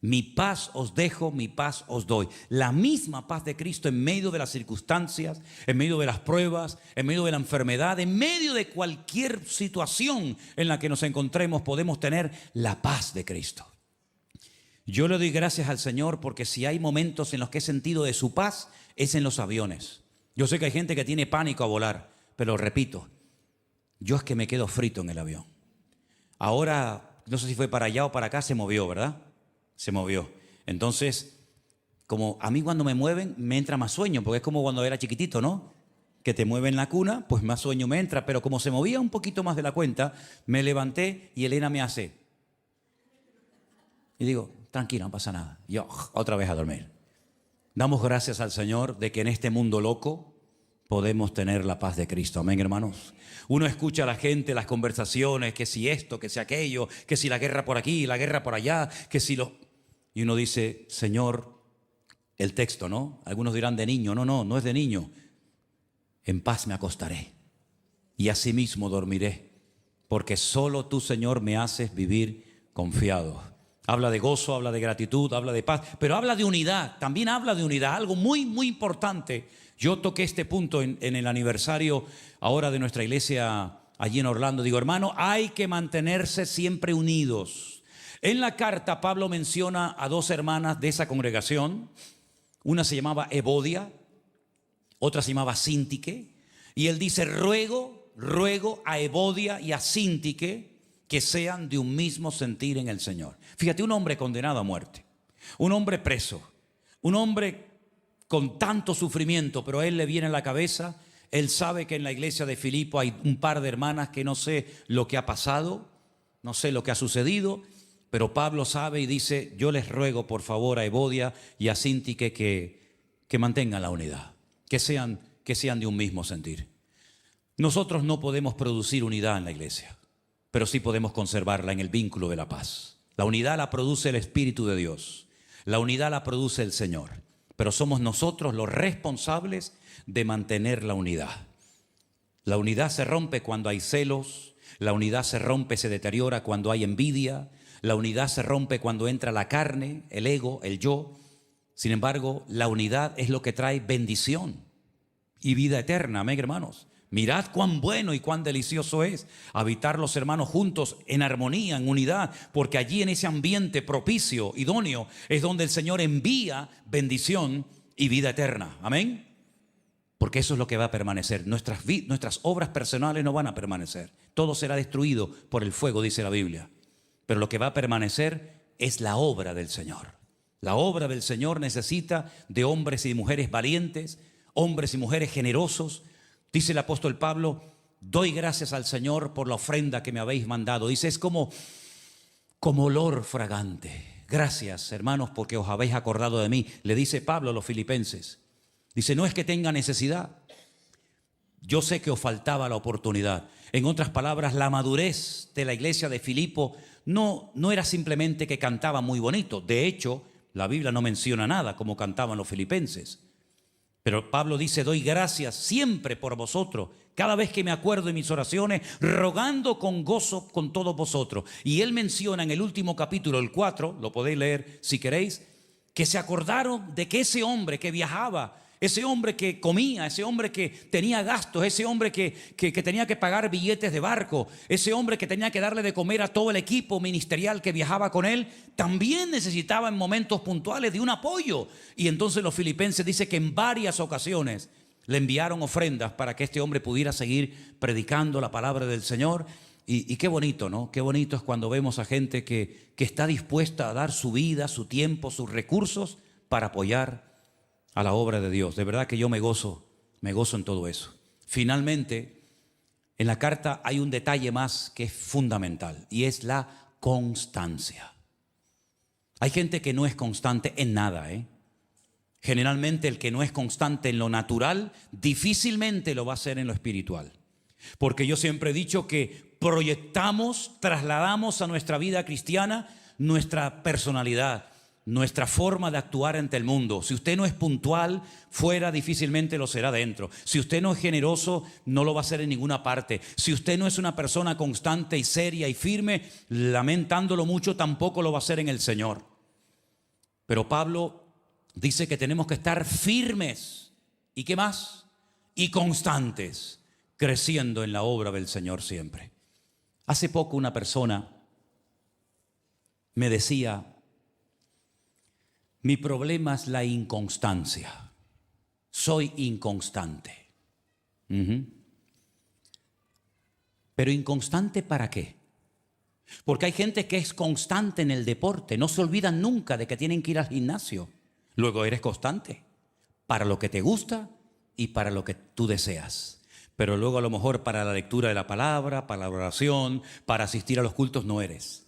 Mi paz os dejo, mi paz os doy. La misma paz de Cristo en medio de las circunstancias, en medio de las pruebas, en medio de la enfermedad, en medio de cualquier situación en la que nos encontremos, podemos tener la paz de Cristo. Yo le doy gracias al Señor porque si hay momentos en los que he sentido de su paz, es en los aviones. Yo sé que hay gente que tiene pánico a volar, pero repito, yo es que me quedo frito en el avión. Ahora, no sé si fue para allá o para acá, se movió, ¿verdad? Se movió. Entonces, como a mí cuando me mueven me entra más sueño, porque es como cuando era chiquitito, ¿no? Que te mueven la cuna, pues más sueño me entra. Pero como se movía un poquito más de la cuenta, me levanté y Elena me hace. Y digo, tranquila, no pasa nada. Yo otra vez a dormir. Damos gracias al Señor de que en este mundo loco podemos tener la paz de Cristo. Amén, hermanos. Uno escucha a la gente, las conversaciones, que si esto, que si aquello, que si la guerra por aquí, la guerra por allá, que si lo... Y uno dice, Señor, el texto, ¿no? Algunos dirán de niño. No, no, no es de niño. En paz me acostaré y asimismo dormiré, porque solo tú, Señor, me haces vivir confiado. Habla de gozo, habla de gratitud, habla de paz, pero habla de unidad, también habla de unidad, algo muy, muy importante. Yo toqué este punto en el aniversario ahora de nuestra iglesia allí en Orlando. Digo, hermano, hay que mantenerse siempre unidos. En la carta Pablo menciona a dos hermanas de esa congregación. Una se llamaba Evodia, otra se llamaba Síntique. Y él dice, ruego a Evodia y a Síntique que sean de un mismo sentir en el Señor. Fíjate, un hombre condenado a muerte, un hombre preso, un hombre con tanto sufrimiento, pero a él le viene a la cabeza, él sabe que en la iglesia de Filipo hay un par de hermanas que no sé lo que ha pasado, no sé lo que ha sucedido, pero Pablo sabe y dice, yo les ruego por favor a Evodia y a Síntique que mantengan la unidad, que sean de un mismo sentir. Nosotros no podemos producir unidad en la iglesia, pero sí podemos conservarla en el vínculo de la paz. La unidad la produce el Espíritu de Dios, la unidad la produce el Señor, pero somos nosotros los responsables de mantener la unidad. La unidad se rompe cuando hay celos, la unidad se rompe, se deteriora cuando hay envidia, la unidad se rompe cuando entra la carne, el ego, el yo. Sin embargo, la unidad es lo que trae bendición y vida eterna. Amén, hermanos. Mirad cuán bueno y cuán delicioso es habitar los hermanos juntos en armonía, en unidad, porque allí en ese ambiente propicio, idóneo, es donde el Señor envía bendición y vida eterna. Amén. Porque eso es lo que va a permanecer. Nuestras obras personales no van a permanecer. Todo será destruido por el fuego, dice la Biblia. Pero lo que va a permanecer es la obra del Señor. La obra del Señor necesita de hombres y mujeres valientes, hombres y mujeres generosos. Dice el apóstol Pablo, doy gracias al Señor por la ofrenda que me habéis mandado. Dice, es como olor fragante. Gracias, hermanos, porque os habéis acordado de mí. Le dice Pablo a los filipenses. Dice, no es que tenga necesidad. Yo sé que os faltaba la oportunidad. En otras palabras, la madurez de la iglesia de Filipo no era simplemente que cantaban muy bonito. De hecho, la Biblia no menciona nada como cantaban los filipenses. Pero Pablo dice, doy gracias siempre por vosotros, cada vez que me acuerdo en mis oraciones, rogando con gozo con todos vosotros. Y él menciona en el último capítulo, el 4, lo podéis leer si queréis, que se acordaron de que ese hombre que viajaba, ese hombre que comía, ese hombre que tenía gastos, ese hombre que tenía que pagar billetes de barco, ese hombre que tenía que darle de comer a todo el equipo ministerial que viajaba con él, también necesitaba en momentos puntuales de un apoyo. Y entonces los filipenses dicen que en varias ocasiones le enviaron ofrendas para que este hombre pudiera seguir predicando la palabra del Señor. Y qué bonito, ¿no? Qué bonito es cuando vemos a gente que está dispuesta a dar su vida, su tiempo, sus recursos para apoyar a la obra de Dios. De verdad que yo me gozo en todo eso. Finalmente, en la carta hay un detalle más que es fundamental y es la constancia. Hay gente que no es constante en nada, Generalmente el que no es constante en lo natural, difícilmente lo va a ser en lo espiritual. Porque yo siempre he dicho que proyectamos, trasladamos a nuestra vida cristiana nuestra personalidad, nuestra forma de actuar ante el mundo. Si usted no es puntual, fuera difícilmente lo será dentro. Si usted no es generoso, no lo va a ser en ninguna parte. Si usted no es una persona constante y seria y firme, lamentándolo mucho, tampoco lo va a ser en el Señor. Pero Pablo dice que tenemos que estar firmes. ¿Y qué más? Y constantes, creciendo en la obra del Señor siempre. Hace poco una persona me decía, mi problema es la inconstancia. Soy inconstante. Pero ¿inconstante para qué? Porque hay gente que es constante en el deporte. No se olvidan nunca de que tienen que ir al gimnasio. Luego eres constante para lo que te gusta y para lo que tú deseas. Pero luego a lo mejor para la lectura de la palabra, para la oración, para asistir a los cultos no eres.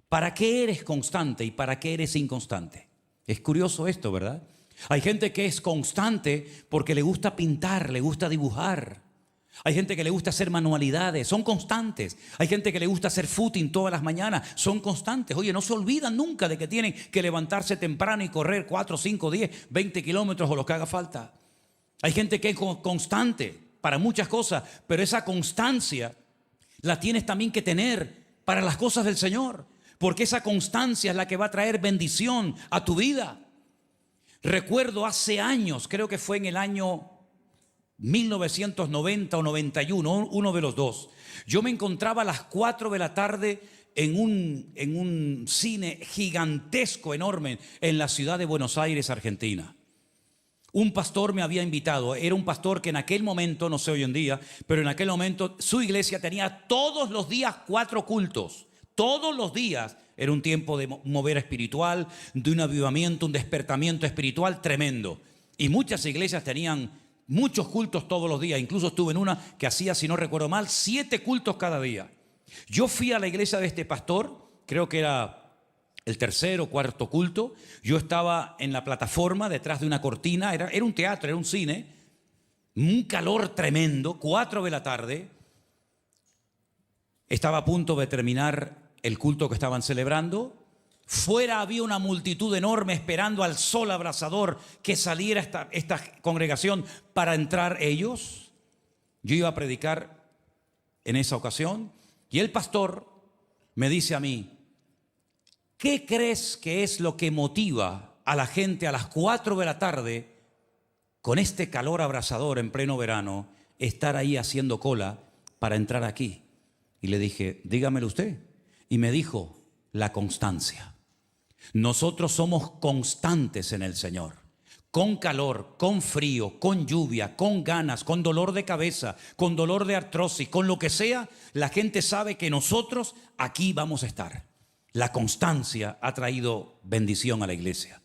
¿Para qué eres constante y para qué eres inconstante? Es curioso esto, ¿verdad? Hay gente que es constante porque le gusta pintar, le gusta dibujar. Hay gente que le gusta hacer manualidades, son constantes. Hay gente que le gusta hacer footing todas las mañanas, son constantes. Oye, no se olvidan nunca de que tienen que levantarse temprano y correr 4, 5, 10, 20 kilómetros o lo que haga falta. Hay gente que es constante para muchas cosas, pero esa constancia la tienes también que tener para las cosas del Señor, porque esa constancia es la que va a traer bendición a tu vida. Recuerdo hace años, creo que fue en el año 1990 o 91, uno de los dos. Yo me encontraba a las 4 de la tarde en un cine gigantesco, enorme, en la ciudad de Buenos Aires, Argentina. Un pastor me había invitado, era un pastor que en aquel momento, no sé hoy en día, pero en aquel momento su iglesia tenía todos los días 4 cultos. Todos los días era un tiempo de mover espiritual, de un avivamiento, un despertamiento espiritual tremendo. Y muchas iglesias tenían muchos cultos todos los días. Incluso estuve en una que hacía, si no recuerdo mal, 7 cultos cada día. Yo fui a la iglesia de este pastor, creo que era el 3º o 4º culto. Yo estaba en la plataforma detrás de una cortina, era un teatro, era un cine, un calor tremendo, 4 de la tarde. Estaba a punto de terminar el culto que estaban celebrando. Fuera había una multitud enorme esperando al sol abrasador que saliera esta congregación para entrar ellos. Yo iba a predicar en esa ocasión y el pastor me dice a mí: ¿qué crees que es lo que motiva a la gente a las 4 de la tarde, con este calor abrasador en pleno verano, estar ahí haciendo cola para entrar aquí? Y le dije: dígamelo usted. Y me dijo: la constancia. Nosotros somos constantes en el Señor. Con calor, con frío, con lluvia, con ganas, con dolor de cabeza, con dolor de artrosis, con lo que sea, la gente sabe que nosotros aquí vamos a estar. La constancia ha traído bendición a la iglesia.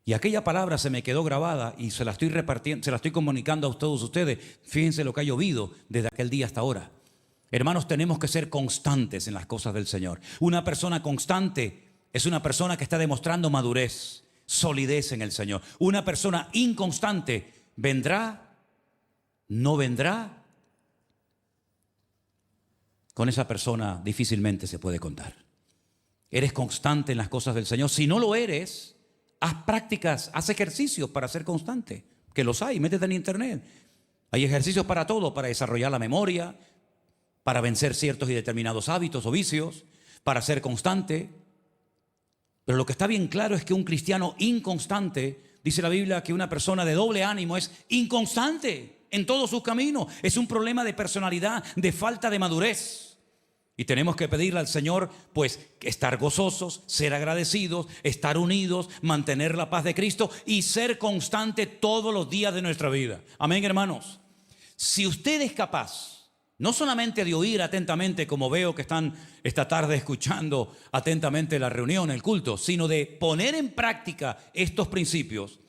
Y aquella palabra se me quedó grabada y se la estoy repartiendo, se la estoy comunicando a todos ustedes. Fíjense lo que ha llovido desde aquel día hasta ahora. Hermanos, tenemos que ser constantes en las cosas del Señor. Una persona constante es una persona que está demostrando madurez, solidez en el Señor. Una persona inconstante vendrá, no vendrá. Con esa persona difícilmente se puede contar. ¿Eres constante en las cosas del Señor? Si no lo eres, haz prácticas, haz ejercicios para ser constante, que los hay, métete en internet. Hay ejercicios para todo, para desarrollar la memoria, para vencer ciertos y determinados hábitos o vicios, para ser constante. Pero lo que está bien claro es que un cristiano inconstante, dice la Biblia que una persona de doble ánimo es inconstante en todos sus caminos. Es un problema de personalidad, de falta de madurez. Y tenemos que pedirle al Señor, pues, estar gozosos, ser agradecidos, estar unidos, mantener la paz de Cristo y ser constante todos los días de nuestra vida. Amén, hermanos. Si usted es capaz, no solamente de oír atentamente, como veo que están esta tarde escuchando atentamente la reunión, el culto, sino de poner en práctica estos principios,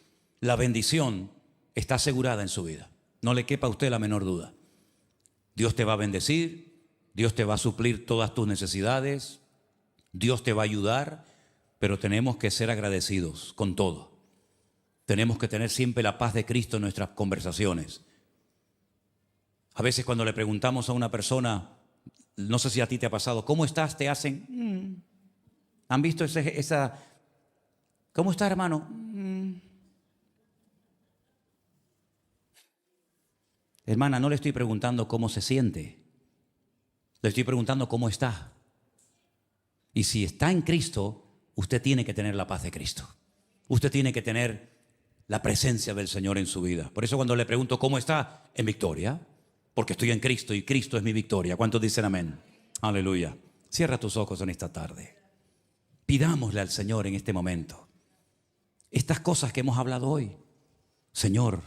la bendición está asegurada en su vida. No le quepa a usted la menor duda. Dios te va a bendecir. Dios te va a suplir todas tus necesidades, Dios te va a ayudar, pero tenemos que ser agradecidos con todo. Tenemos que tener siempre la paz de Cristo en nuestras conversaciones. A veces cuando le preguntamos a una persona, no sé si a ti te ha pasado, ¿cómo estás? Te hacen, ¿han visto esa? ¿Cómo está, hermano? Hermana, no le estoy preguntando cómo se siente. Le estoy preguntando cómo está. Y si está en Cristo, usted tiene que tener la paz de Cristo. Usted tiene que tener la presencia del Señor en su vida. Por eso cuando le pregunto cómo está, en victoria, porque estoy en Cristo y Cristo es mi victoria. ¿Cuántos dicen amén? Aleluya. Cierra tus ojos en esta tarde. Pidámosle al Señor en este momento estas cosas que hemos hablado hoy. Señor,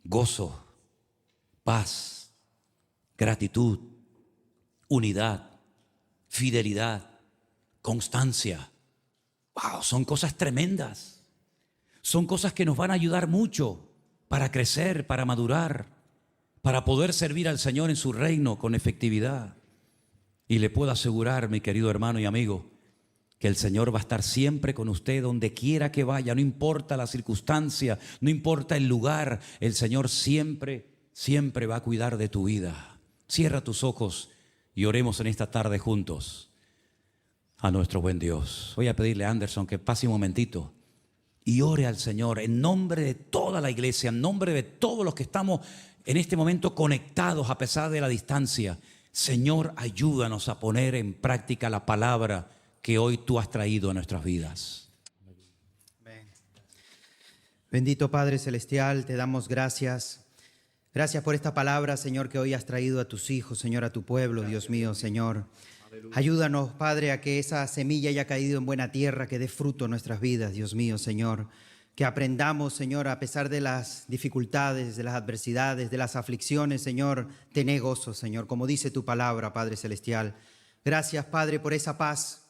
gozo, paz, gratitud, unidad, fidelidad, constancia. Wow, son cosas tremendas. Son cosas que nos van a ayudar mucho para crecer, para madurar, para poder servir al Señor en su reino con efectividad. Y le puedo asegurar, mi querido hermano y amigo, que el Señor va a estar siempre con usted donde quiera que vaya, no importa la circunstancia, no importa el lugar, el Señor siempre, siempre va a cuidar de tu vida. Cierra tus ojos y oremos en esta tarde juntos a nuestro buen Dios. Voy a pedirle a Anderson que pase un momentito y ore al Señor en nombre de toda la iglesia, en nombre de todos los que estamos en este momento conectados a pesar de la distancia. Señor, ayúdanos a poner en práctica la palabra que hoy tú has traído a nuestras vidas. Amén. Bendito Padre Celestial, te damos gracias. Gracias por esta palabra, Señor, que hoy has traído a tus hijos, Señor, a tu pueblo, Dios mío, Señor. Ayúdanos, Padre, a que esa semilla haya caído en buena tierra, que dé fruto en nuestras vidas, Dios mío, Señor. Que aprendamos, Señor, a pesar de las dificultades, de las adversidades, de las aflicciones, Señor, tené gozo, Señor, como dice tu palabra, Padre Celestial. Gracias, Padre, por esa paz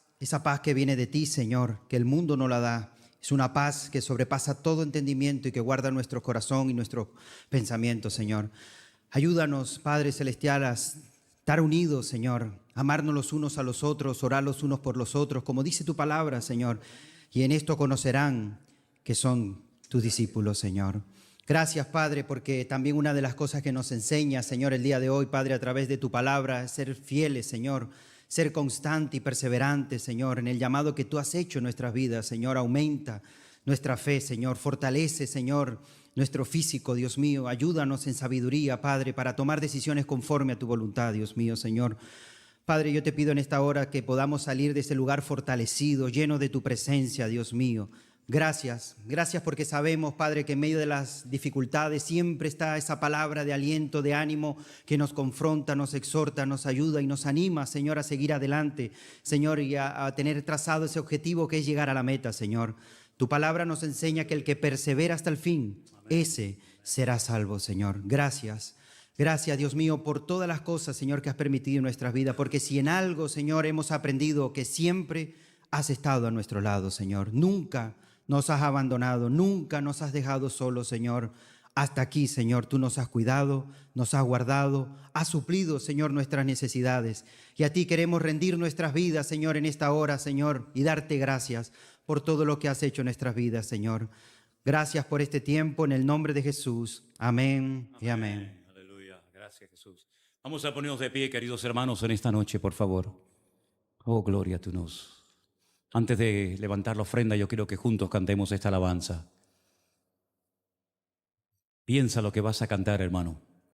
que viene de ti, Señor, que el mundo no la da. Es una paz que sobrepasa todo entendimiento y que guarda nuestro corazón y nuestro pensamiento, Señor. Ayúdanos, Padre Celestial, a estar unidos, Señor, amarnos los unos a los otros, orar los unos por los otros, como dice tu palabra, Señor. Y en esto conocerán que son tus discípulos, Señor. Gracias, Padre, porque también una de las cosas que nos enseña, Señor, el día de hoy, Padre, a través de tu palabra, es ser fieles, Señor, ser constante y perseverante, Señor, en el llamado que tú has hecho en nuestras vidas, Señor. Aumenta nuestra fe, Señor. Fortalece, Señor, nuestro físico, Dios mío. Ayúdanos en sabiduría, Padre, para tomar decisiones conforme a tu voluntad, Dios mío, Señor. Padre, yo te pido en esta hora que podamos salir de ese lugar fortalecido, lleno de tu presencia, Dios mío. Gracias porque sabemos, Padre, que en medio de las dificultades siempre está esa palabra de aliento, de ánimo que nos confronta, nos exhorta, nos ayuda y nos anima, Señor, a seguir adelante, Señor, y a tener trazado ese objetivo que es llegar a la meta, Señor. Tu palabra nos enseña que el que persevera hasta el fin, ese será salvo, Señor. Gracias, Dios mío, por todas las cosas, Señor, que has permitido en nuestras vidas, porque si en algo, Señor, hemos aprendido que siempre has estado a nuestro lado, Señor. Nunca nos has abandonado, nunca nos has dejado solos, Señor. Hasta aquí, Señor, tú nos has cuidado, nos has guardado, has suplido, Señor, nuestras necesidades. Y a ti queremos rendir nuestras vidas, Señor, en esta hora, Señor, y darte gracias por todo lo que has hecho en nuestras vidas, Señor. Gracias por este tiempo, en el nombre de Jesús. Amén y amén. Aleluya. Gracias, Jesús. Vamos a ponernos de pie, queridos hermanos, en esta noche, por favor. Oh, gloria a tu nos. Antes de levantar la ofrenda, yo quiero que juntos cantemos esta alabanza. Piensa lo que vas a cantar, hermano.